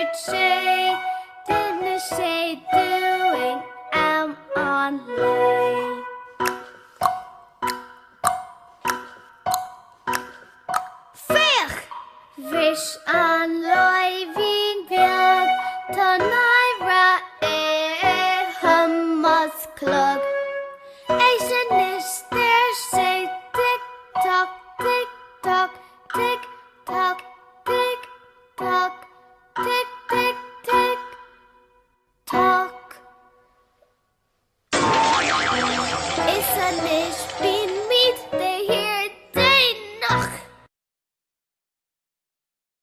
heard say, didn't say doing am on lay. Vich! Vis an loi vin biag, ta naira hummus club. Eis an is there say tick tock, tick tock, tick tock, tick tock, tick tick tick tock. Is an is bin meet de hier day noch.